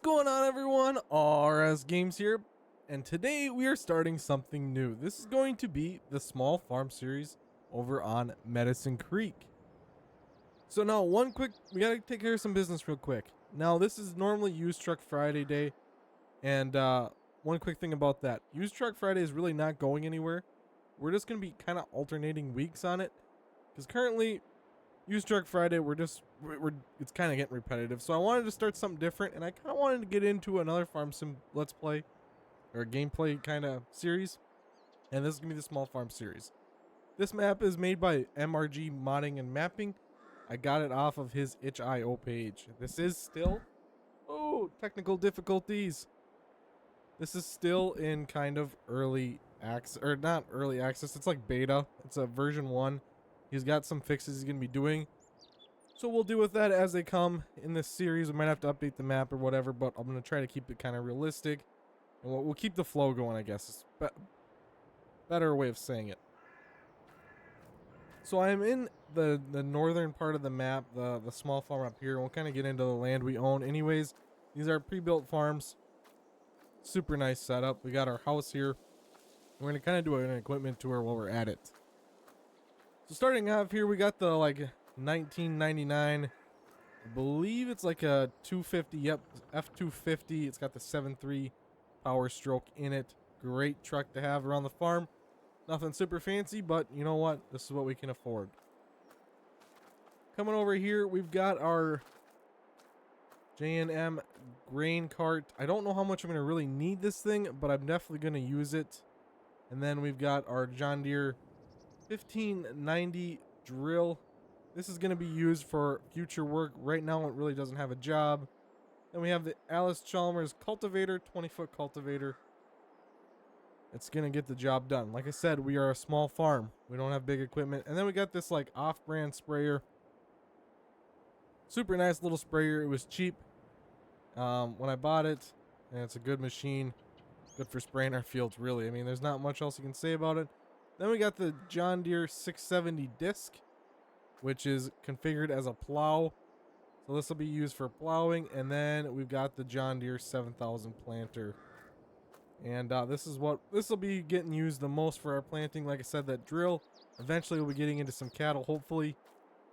What's going on, everyone? RS Games here, and today we are starting something new. This is going to be the Small Farm series over on Medicine Creek. So now, we gotta take care of some business real quick. Now, this is normally Used Truck Friday day, and one quick thing about that. Used Truck Friday is really not going anywhere. We're just gonna be kind of alternating weeks on it, because currently Used Truck Friday, it's kind of getting repetitive. So I wanted to start something different, and I kind of wanted to get into another farm sim let's play or gameplay kind of series. And this is gonna be the Small Farm series. This map is made by MRG Modding and Mapping. I got it off of his itch.io page. This is still technical difficulties. This is still in kind of early access, or not early access. It's like beta. It's a version 1. He's got some fixes he's going to be doing. So we'll deal with that as they come in this series. We might have to update the map or whatever, but I'm going to try to keep it kind of realistic. And we'll keep the flow going, I guess. It's better way of saying it. So I'm in the northern part of the map, the small farm up here. We'll kind of get into the land we own. Anyways, these are pre-built farms. Super nice setup. We got our house here. We're going to kind of do an equipment tour while we're at it. So starting off here, we got the 1999, I believe it's like a 250, yep, F250. It's got the 7.3 power stroke in it. Great truck to have around the farm. Nothing super fancy, but you know what? This is what we can afford. Coming over here, we've got our J&M grain cart. I don't know how much I'm going to really need this thing, but I'm definitely going to use it. And then we've got our John Deere 1590 drill. This is going to be used for future work. Right now it really doesn't have a job. Then we have the Allis-Chalmers cultivator, 20-foot cultivator. It's going to get the job done. Like I said, we are a small farm. We don't have big equipment. And then we got this off-brand sprayer. Super nice little sprayer. It was cheap when I bought it, and it's a good machine. Good for spraying our fields, really. I mean, there's not much else you can say about it. Then we got the John Deere 670 disc, which is configured as a plow. So this will be used for plowing. And then we've got the John Deere 7000 planter. And this will be getting used the most for our planting. Like I said, that drill. Eventually we'll be getting into some cattle, hopefully.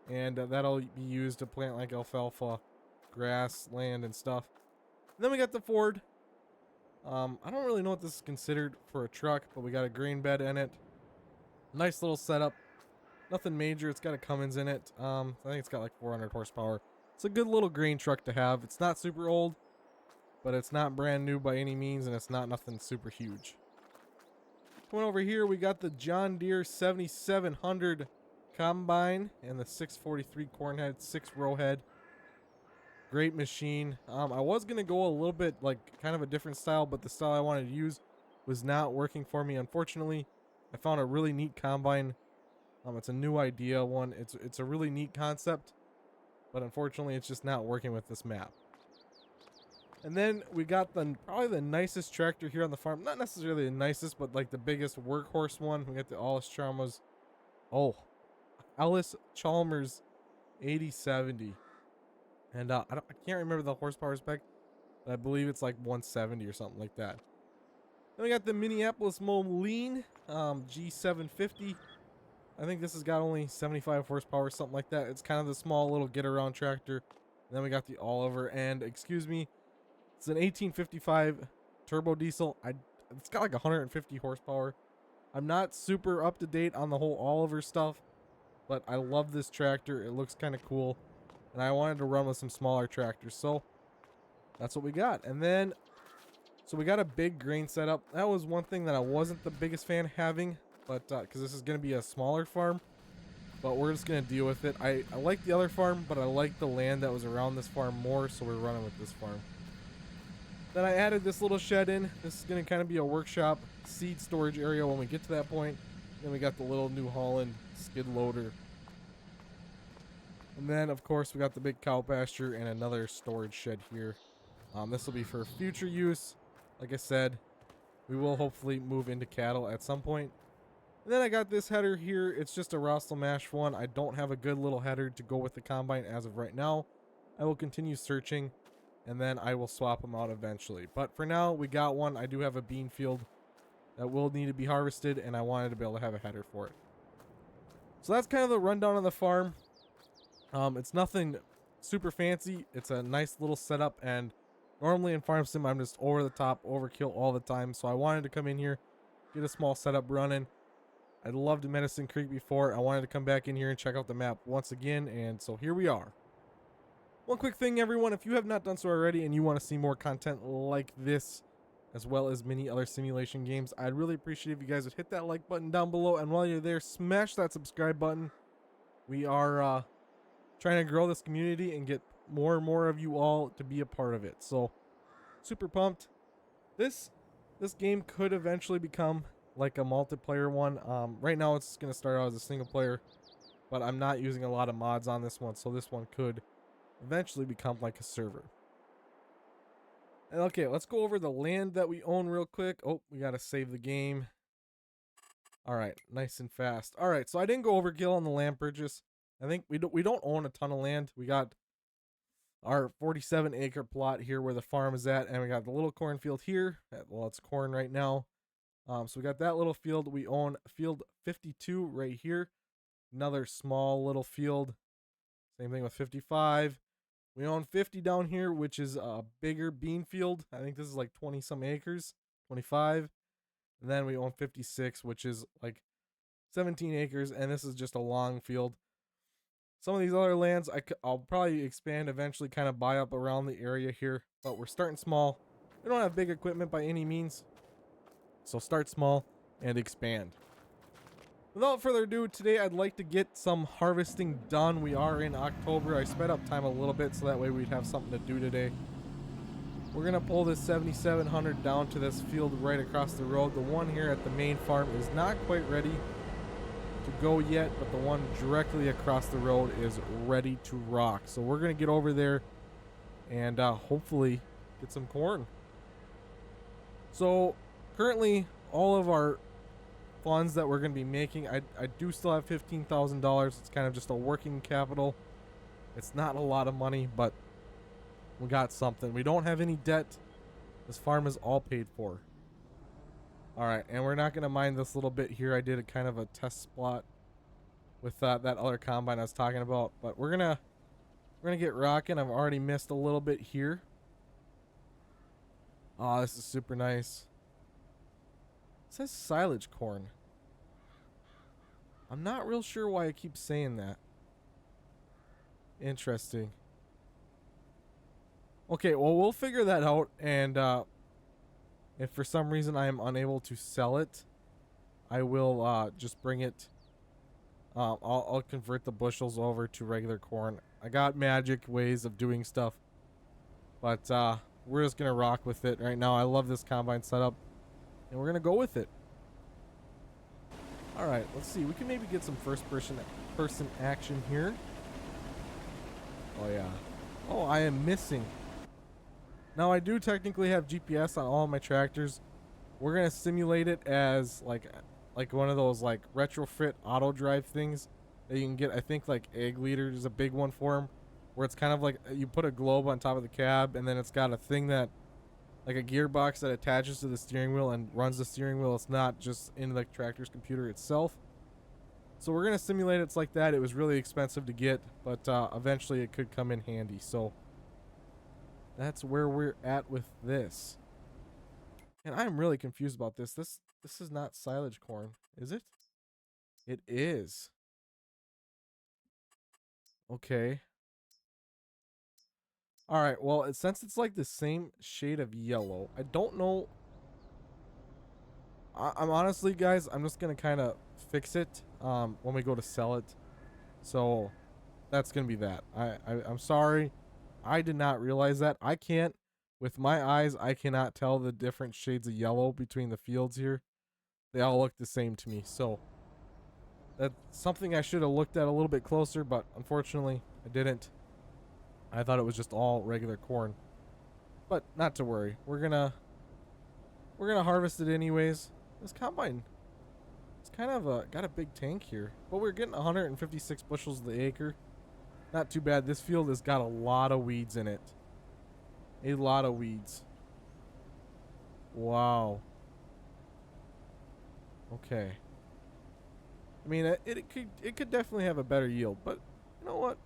And that'll be used to plant like alfalfa, grass, land, and stuff. And then we got the Ford. I don't really know what this is considered for a truck, but we got a grain bed in it. Nice little setup. Nothing major. It's got a Cummins in it. I think it's got like 400 horsepower. It's a good little grain truck to have. It's not super old, but it's not brand new by any means, and it's not nothing super huge. Coming over here, we got the John Deere 7700 combine and the 643 corn head, 6-row head. Great machine. I was going to go a little bit kind of a different style, but the style I wanted to use was not working for me, unfortunately. I found a really neat combine. It's a new idea one. It's a really neat concept, but unfortunately it's just not working with this map. And then we got probably the nicest tractor here on the farm. Not necessarily the nicest, but like the biggest workhorse one. We got the Allis-Chalmers 8070. And I can't remember the horsepower spec, but I believe it's like 170 or something like that. Then we got the Minneapolis Moline G750. I think this has got only 75 horsepower, something like that. It's kind of the small little get-around tractor. And then we got the Oliver, and excuse me, it's an 1855 turbo diesel. It's got like 150 horsepower. I'm not super up to date on the whole Oliver stuff, but I love this tractor. It looks kind of cool, and I wanted to run with some smaller tractors, so that's what we got. And then so we got a big grain setup. That was one thing that I wasn't the biggest fan of having, but because this is going to be a smaller farm, but we're just going to deal with it. I like the other farm, but I like the land that was around this farm more, so we're running with this farm. Then I added this little shed in. This is going to kind of be a workshop seed storage area when we get to that point. Then we got the little New Holland skid loader. And then, of course, we got the big cow pasture and another storage shed here. This will be for future use. Like I said, we will hopefully move into cattle at some point. And then I got this header here. It's just a Rostel Mash one. I don't have a good little header to go with the combine as of right now. I will continue searching and then I will swap them out eventually. But for now, we got one. I do have a bean field that will need to be harvested, and I wanted to be able to have a header for it. So that's kind of the rundown on the farm. It's nothing super fancy. It's a nice little setup, and normally in Farm Sim, I'm just over the top, overkill all the time. So I wanted to come in here, get a small setup running. I loved Medicine Creek before. I wanted to come back in here and check out the map once again, and so here we are. One quick thing, everyone, if you have not done so already and you want to see more content like this, as well as many other simulation games, I'd really appreciate if you guys would hit that like button down below, and while you're there, smash that subscribe button. We are trying to grow this community and get more and more of you all to be a part of it. So, super pumped. This game could eventually become like a multiplayer one. Right now it's going to start out as a single player, but I'm not using a lot of mods on this one, so this one could eventually become like a server. And okay, let's go over the land that we own real quick. Oh, we got to save the game. All right, nice and fast. All right, so I didn't go overkill on the land purchase. I think we don't own a ton of land. We got our 47-acre plot here where the farm is at, and we got the little cornfield here. Well, it's corn right now. So we got that little field. We own field 52 right here. Another small little field. Same thing with 55. We own 50 down here, which is a bigger bean field. I think this is like 20 some acres, 25. And then we own 56, which is like 17 acres, and this is just a long field. Some of these other lands I'll probably expand eventually, kind of buy up around the area here, but we're starting small. We don't have big equipment by any means, so start small and expand. Without further ado, today I'd like to get some harvesting done. We are in October. I sped up time a little bit so that way we'd have something to do today. We're going to pull this 7700 down to this field right across the road. The one here at the main farm is not quite ready to go yet, but the one directly across the road is ready to rock. So we're going to get over there and hopefully get some corn. So currently all of our funds that we're going to be making, I do still have $15,000. It's kind of just a working capital. It's not a lot of money, but we got something. We don't have any debt. This farm is all paid for. All right, and we're not going to mind this little bit here. I did a kind of a test spot with that other combine I was talking about, but we're gonna get rocking. I've already missed a little bit here. Oh, this is super nice. It says silage corn. I'm not real sure why I keep saying that. Interesting. Okay, well, we'll figure that out, and if for some reason I am unable to sell it, I will just bring it. I'll convert the bushels over to regular corn. I got magic ways of doing stuff, but we're just gonna rock with it right now. I love this combine setup, and we're gonna go with it. All right, let's see. We can maybe get some first person action here. Oh yeah. Oh, I am missing. Now I do technically have GPS on all my tractors. We're gonna simulate it as like one of those like retrofit auto drive things that you can get. I think like Egg Leader is a big one for them, where it's kind of like you put a globe on top of the cab, and then it's got a thing that like a gearbox that attaches to the steering wheel and runs the steering wheel. It's not just in the tractor's computer itself. So we're gonna simulate it's like that. It was really expensive to get, but eventually it could come in handy. So that's where we're at with this. And I'm really confused about this. This is not silage corn, is it? It is. Okay. All right. Well, since it's like the same shade of yellow, I don't know. I'm honestly, guys, I'm just gonna kind of fix it when we go to sell it. So that's gonna be that. I'm sorry. I did not realize that. I can't, with my eyes, I cannot tell the different shades of yellow between the fields here. They all look the same to me. So that's something I should have looked at a little bit closer, but unfortunately I didn't. I thought it was just all regular corn. But not to worry. We're gonna harvest it anyways. This combine, it's kind of got a big tank here, but we're getting 156 bushels the acre. Not too bad. This field has got a lot of weeds in it. A lot of weeds. Wow. Okay. I mean, it could definitely have a better yield, but you know what?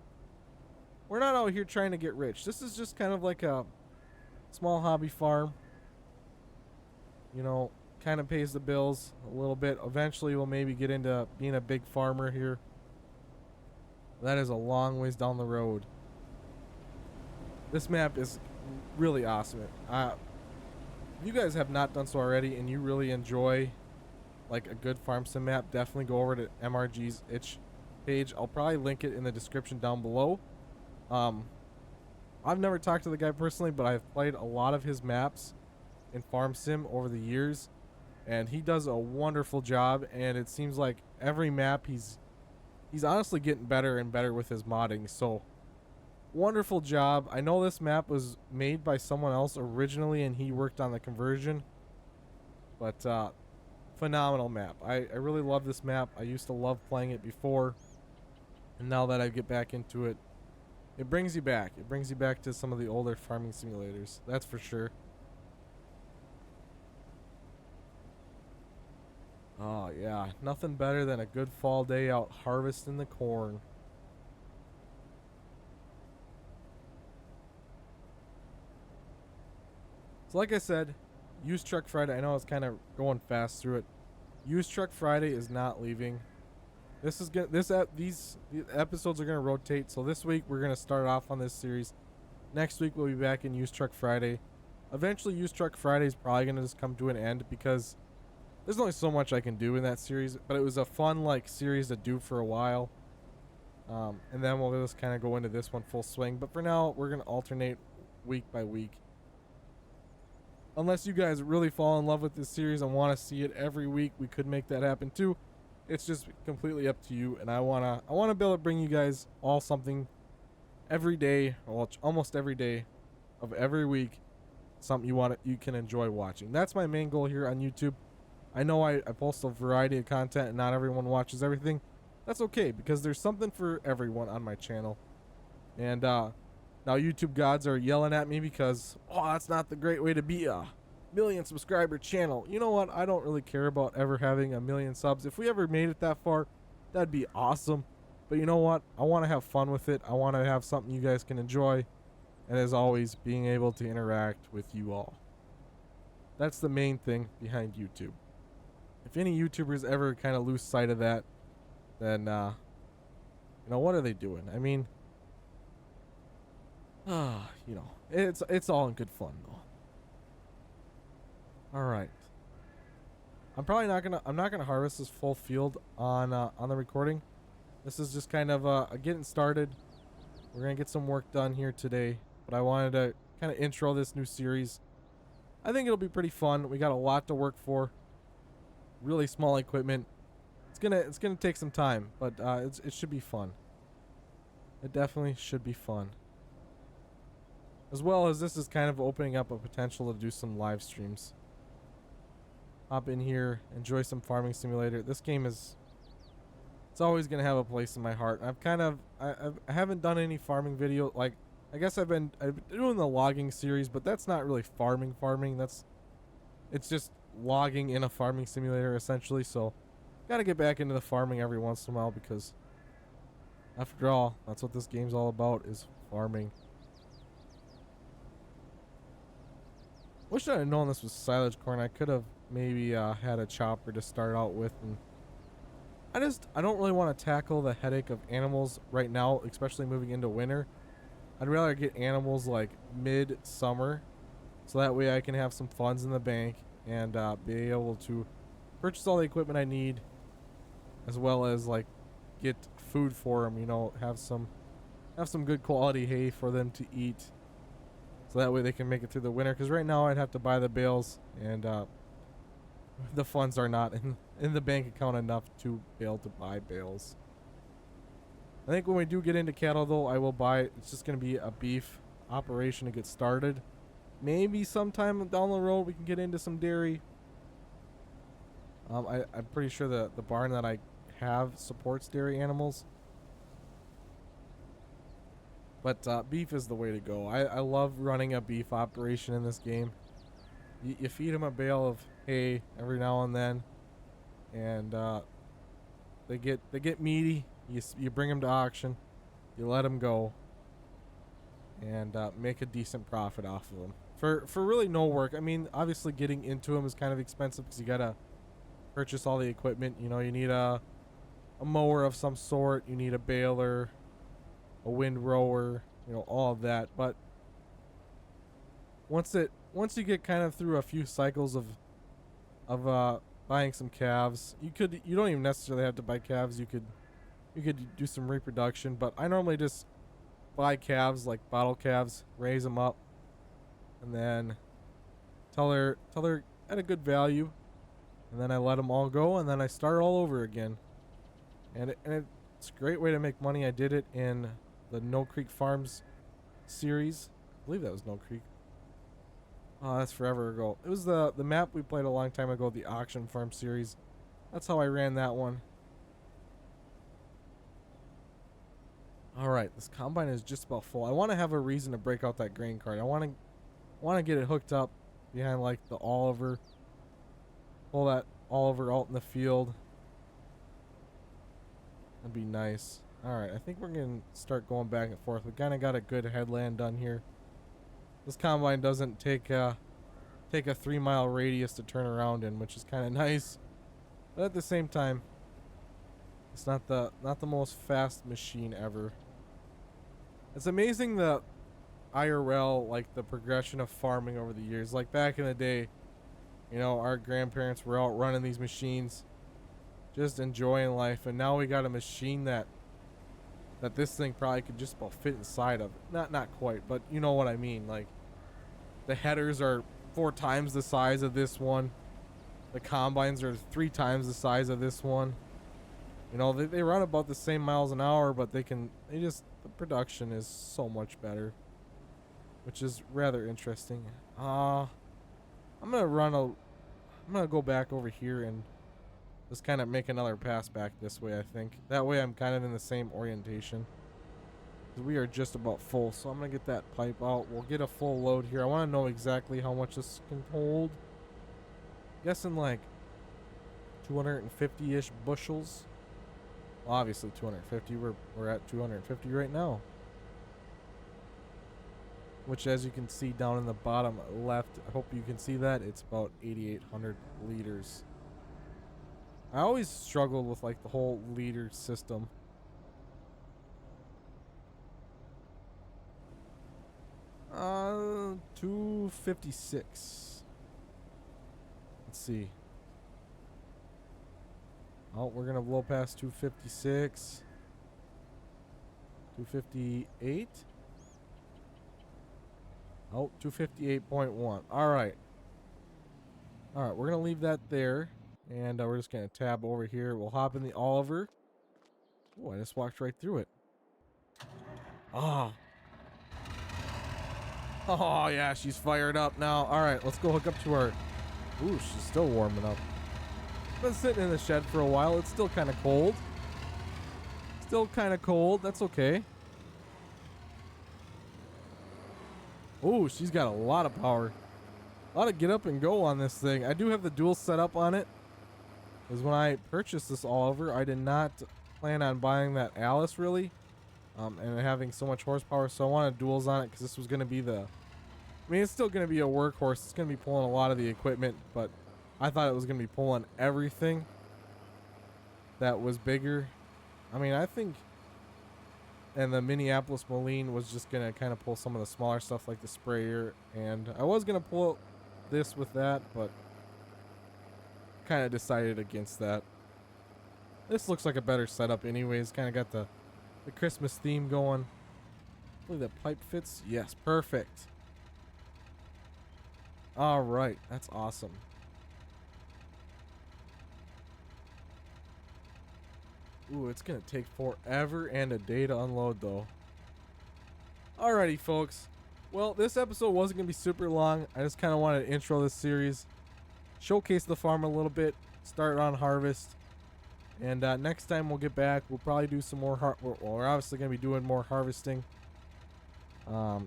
We're not out here trying to get rich. This is just kind of like a small hobby farm. You know, kind of pays the bills a little bit. Eventually, we'll maybe get into being a big farmer here. That is a long ways down the road. This map is really awesome. If you guys have not done so already and you really enjoy like a good farm sim map, definitely go over to MRG's itch page. I'll probably link it in the description down below. I've never talked to the guy personally, but I've played a lot of his maps in farm sim over the years, and he does a wonderful job. And it seems like every map he's honestly getting better and better with his modding. So wonderful job. I know this map was made by someone else originally and he worked on the conversion, but phenomenal map. I really love this map. I used to love playing it before, and now that I get back into it, it brings you back. It brings you back to some of the older farming simulators, that's for sure. Oh yeah, nothing better than a good fall day out harvesting the corn. So like I said, Used Truck Friday, I know I was kind of going fast through it. Used Truck Friday is not leaving. This is good. These episodes are gonna rotate. So this week we're gonna start off on this series. Next week we'll be back in Used Truck Friday. Eventually, Used Truck Friday is probably gonna just come to an end because there's only so much I can do in that series. But it was a fun like series to do for a while. And then we'll just kind of go into this one full swing. But for now, we're gonna alternate week by week. Unless you guys really fall in love with this series and want to see it every week, we could make that happen too. It's just completely up to you, and I wanna be able to bring you guys all something every day, or almost every day of every week, something you can enjoy watching. That's my main goal here on YouTube. I know I post a variety of content and not everyone watches everything. That's okay, because there's something for everyone on my channel. And now YouTube gods are yelling at me because, oh, that's not the great way to be a million subscriber channel. You know what? I don't really care about ever having a million subs. If we ever made it that far, that'd be awesome. But you know what? I want to have fun with it. I want to have something you guys can enjoy. And as always, being able to interact with you all. That's the main thing behind YouTube. If any YouTubers ever kind of lose sight of that, then, you know, what are they doing? I mean, you know, it's all in good fun though. All right. I'm not gonna harvest this full field on the recording. This is just kind of getting started. We're gonna get some work done here today, but I wanted to kind of intro this new series. I think it'll be pretty fun. We got a lot to work for. Really small equipment. It's gonna take some time, but it should be fun. It definitely should be fun. As well as this is kind of opening up a potential to do some live streams. Hop in here, enjoy some farming simulator. This game it's always gonna have a place in my heart. I haven't done any farming video. Like, I guess I've been doing the logging series, but that's not really farming. It's just logging in a farming simulator essentially. So, gotta get back into the farming every once in a while because, after all, that's what this game's all about, is farming. Wish I had known this was silage corn. I could have maybe had a chopper to start out with, and I don't really want to tackle the headache of animals right now, especially moving into winter. I'd rather get animals like mid-summer, so that way I can have some funds in the bank and be able to purchase all the equipment I need, as well as like get food for them. You know, have some good quality hay for them to eat. So that way they can make it through the winter. Because right now I'd have to buy the bales, and the funds are not in the bank account enough to be able to buy bales. I think when we do get into cattle, though, I will buy. It's just going to be a beef operation to get started. Maybe sometime down the road we can get into some dairy. I'm pretty sure the barn that I have supports dairy animals. But beef is the way to go. I love running a beef operation in this game. You feed them a bale of hay every now and then, and they get meaty. You bring them to auction, you let them go, and make a decent profit off of them for really no work. I mean, obviously getting into them is kind of expensive because you gotta purchase all the equipment. You know, you need a mower of some sort, you need a baler, a windrower, you know, all of that. But once you get kind of through a few cycles of buying some calves, you don't even necessarily have to buy calves. You could do some reproduction, but I normally just buy calves, like bottle calves, raise them up, and then till they're at a good value, and then I let them all go, and then I start all over again. And it's a great way to make money. I did it in the No Creek Farms series. I believe that was No Creek. Oh, that's forever ago. It was the map we played a long time ago, the Auction Farm series. That's how I ran that one. Alright, this combine is just about full. I want to have a reason to break out that grain cart. I want to get it hooked up behind like the Oliver. Pull that Oliver out in the field. That'd be nice. Alright, I think we're going to start going back and forth. We kind of got a good headland done here. This combine doesn't take a 3-mile radius to turn around in, which is kind of nice. But at the same time, it's not the most fast machine ever. It's amazing the IRL, like the progression of farming over the years. Like back in the day, you know, our grandparents were out running these machines, just enjoying life, and now we got a machine that this thing probably could just about fit inside of it. Not quite, but you know what I mean. Like the headers are 4 times the size of this one. The combines are 3 times the size of this one. You know, they run about the same miles an hour, but the production is so much better, which is rather interesting. I'm gonna go back over here and just kind of make another pass back this way, I think. That way I'm kind of in the same orientation. We are just about full, so I'm gonna get that pipe out. We'll get a full load here. I want to know exactly how much this can hold. Guessing like 250-ish bushels. Well, obviously 250. We're at 250 right now. Which, as you can see down in the bottom left, I hope you can see that, it's about 8,800 liters. I always struggle with like the whole liter system. Uh, 256. Let's see. Oh, we're gonna blow past 256. 258. Oh, 258.1. Alright. Alright, we're gonna leave that there. And we're just gonna tab over here. We'll hop in the Oliver. Oh, I just walked right through it. Ah. Oh, yeah, she's fired up now. Alright, let's go hook up to our... Ooh, she's still warming up. Been sitting in the shed for a while. It's still kind of cold. Still kind of cold. That's okay. Oh, she's got a lot of power. A lot of get up and go on this thing. I do have the dual set up on it. Because when I purchased this Oliver, I did not plan on buying that Alice really. And having so much horsepower. So I wanted duals on it because this was going to be the... I mean, it's still going to be a workhorse. It's going to be pulling a lot of the equipment. But I thought it was going to be pulling everything that was bigger. I mean, I think... And the Minneapolis Moline was just going to kind of pull some of the smaller stuff like the sprayer. And I was going to pull this with that, but kind of decided against that. This looks like a better setup anyways. Kind of got the Christmas theme going. Hopefully that pipe fits. Yes, perfect. All right, that's awesome. Ooh, it's going to take forever and a day to unload, though. Alrighty, folks. Well, this episode wasn't going to be super long. I just kind of wanted to intro this series, showcase the farm a little bit, start on harvest. And next time we'll get back, we'll probably do some more... we're obviously going to be doing more harvesting.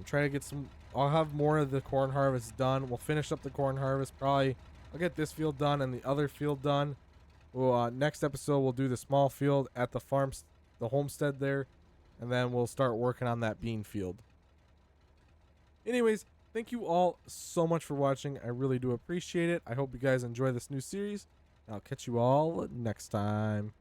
Try to get some. I'll have more of the corn harvest done. We'll finish up the corn harvest. Probably I'll get this field done and the other field done. We'll next episode we'll do the small field at the farm, the homestead there, and then we'll start working on that bean field. Anyways, thank you all so much for watching. I really do appreciate it. I hope you guys enjoy this new series. I'll catch you all next time.